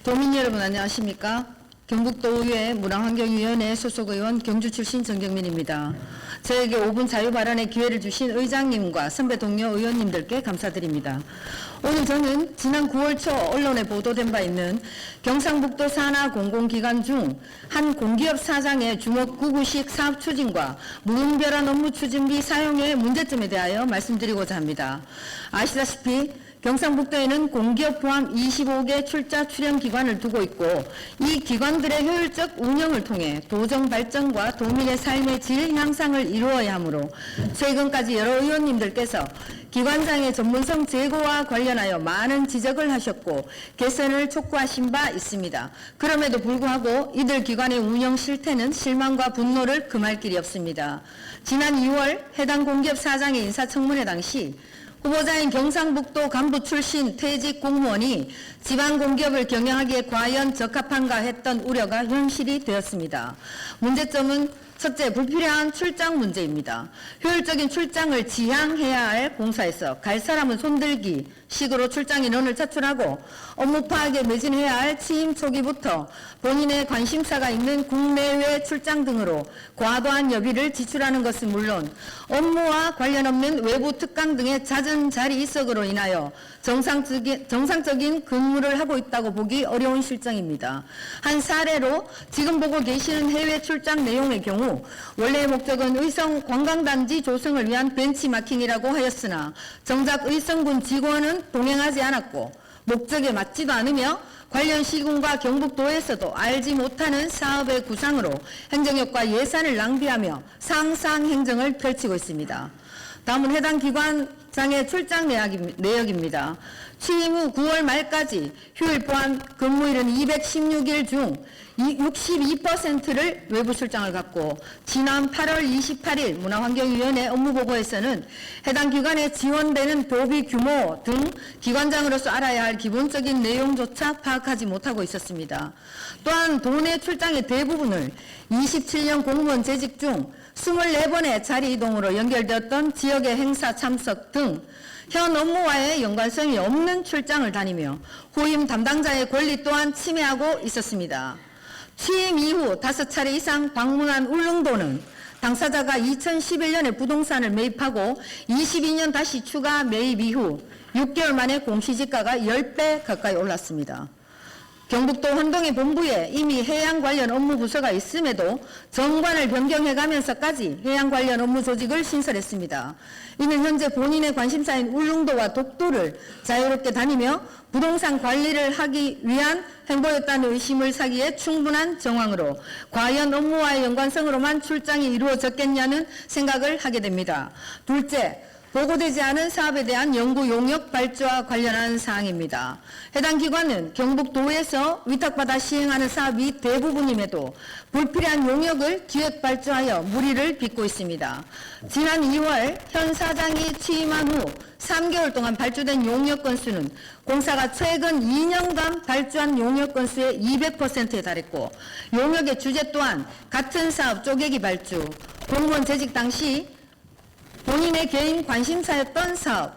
도민 여러분 안녕하십니까? 경북도의회 문화환경위원회 소속 의원 경주 출신 정경민입니다. 저에게 5분 자유 발언의 기회를 주신 의장님과 선배 동료 의원님들께 감사드립니다. 오늘 저는 지난 9월 초 언론에 보도된 바 있는 경상북도 산하 공공기관 중 한 공기업 사장의 주먹 구구식 사업 추진과 무분별한 업무 추진비 사용의 문제점에 대하여 말씀드리고자 합니다. 아시다시피 경상북도에는 공기업 포함 25개 출자 출연 기관을 두고 있고 이 기관들의 효율적 운영을 통해 도정 발전과 도민의 삶의 질 향상을 이루어야 하므로 최근까지 여러 의원님들께서 기관장의 전문성 제고와 관련하여 많은 지적을 하셨고 개선을 촉구하신 바 있습니다. 그럼에도 불구하고 이들 기관의 운영 실태는 실망과 분노를 금할 길이 없습니다. 지난 2월 해당 공기업 사장의 인사청문회 당시 후보자인 경상북도 간부 출신 퇴직 공무원이 지방공기업을 경영하기에 과연 적합한가 했던 우려가 현실이 되었습니다. 문제점은 첫째, 불필요한 출장 문제입니다. 효율적인 출장을 지향해야 할 공사에서 갈 사람은 손들기 식으로 출장 인원을 차출하고 업무 파악에 매진해야 할 취임 초기부터 본인의 관심사가 있는 국내외 출장 등으로 과도한 여비를 지출하는 것은 물론 업무와 관련 없는 외부 특강 등의 잦은 자리 이석으로 인하여 정상적인 근무를 하고 있다고 보기 어려운 실정입니다. 한 사례로 지금 보고 계시는 해외 출장 내용의 경우 원래의 목적은 의성 관광단지 조성을 위한 벤치마킹이라고 하였으나 정작 의성군 직원은 동행하지 않았고 목적에 맞지도 않으며 관련 시군과 경북도에서도 알지 못하는 사업의 구상으로 행정력과 예산을 낭비하며 상상행정을 펼치고 있습니다. 다음은 해당 기관장의 출장 내역입니다. 취임 후 9월 말까지 휴일 포함 근무일은 216일 중 62%를 외부 출장을 갖고 지난 8월 28일 문화환경위원회 업무보고에서는 해당 기관에 지원되는 도비 규모 등 기관장으로서 알아야 할 기본적인 내용조차 파악하지 못하고 있었습니다. 또한 도내 출장의 대부분을 27년 공무원 재직 중 24번의 자리 이동으로 연결되었던 지역의 행사 참석 등 현 업무와의 연관성이 없는 출장을 다니며 후임 담당자의 권리 또한 침해하고 있었습니다. 취임 이후 5차례 이상 방문한 울릉도는 당사자가 2011년에 부동산을 매입하고 22년 다시 추가 매입 이후 6개월 만에 공시지가가 10배 가까이 올랐습니다. 경북도 환동의 본부에 이미 해양 관련 업무 부서가 있음에도 정관을 변경해가면서까지 해양 관련 업무 조직을 신설했습니다. 이는 현재 본인의 관심사인 울릉도와 독도를 자유롭게 다니며 부동산 관리를 하기 위한 행보였다는 의심을 사기에 충분한 정황으로 과연 업무와의 연관성으로만 출장이 이루어졌겠냐는 생각을 하게 됩니다. 둘째, 보고되지 않은 사업에 대한 연구 용역 발주와 관련한 사항입니다. 해당 기관은 경북도에서 위탁받아 시행하는 사업이 대부분임에도 불필요한 용역을 기획 발주하여 무리를 빚고 있습니다. 지난 2월 현 사장이 취임한 후 3개월 동안 발주된 용역 건수는 공사가 최근 2년간 발주한 용역 건수의 200%에 달했고 용역의 주제 또한 같은 사업 쪼개기 발주, 공무원 재직 당시 본인의 개인 관심사였던 사업,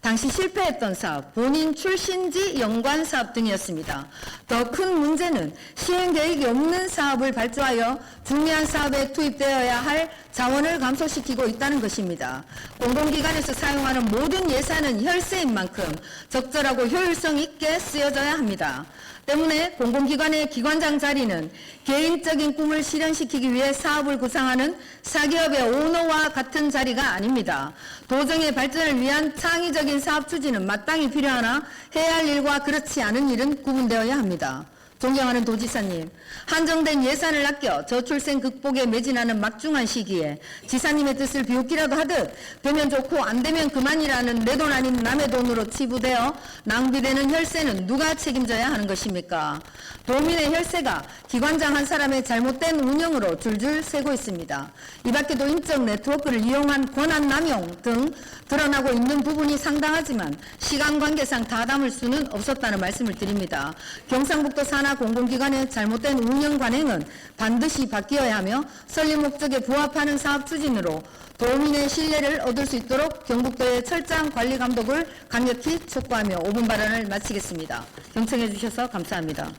당시 실패했던 사업, 본인 출신지 연관 사업 등이었습니다. 더 큰 문제는 시행 계획이 없는 사업을 발주하여 중요한 사업에 투입되어야 할 자원을 감소시키고 있다는 것입니다. 공공기관에서 사용하는 모든 예산은 혈세인 만큼 적절하고 효율성 있게 쓰여져야 합니다. 때문에 공공기관의 기관장 자리는 개인적인 꿈을 실현시키기 위해 사업을 구상하는 사기업의 오너와 같은 자리가 아닙니다. 도정의 발전을 위한 창의적인 사업 추진은 마땅히 필요하나 해야 할 일과 그렇지 않은 일은 구분되어야 합니다. 존경하는 도지사님, 한정된 예산을 아껴 저출생 극복에 매진하는 막중한 시기에 지사님의 뜻을 비웃기라도 하듯 되면 좋고 안 되면 그만이라는 내 돈 아닌 남의 돈으로 치부되어 낭비되는 혈세는 누가 책임져야 하는 것입니까? 도민의 혈세가 기관장 한 사람의 잘못된 운영으로 줄줄 새고 있습니다. 이 밖에도 인적 네트워크를 이용한 권한 남용 등 드러나고 있는 부분이 상당하지만 시간 관계상 다 담을 수는 없었다는 말씀을 드립니다. 경상북도 산하 타 공공기관의 잘못된 운영 관행은 반드시 바뀌어야 하며 설립 목적에 부합하는 사업 추진으로 도민의 신뢰를 얻을 수 있도록 경북도의 철저한 관리 감독을 강력히 촉구하며 5분 발언을 마치겠습니다. 경청해 주셔서 감사합니다.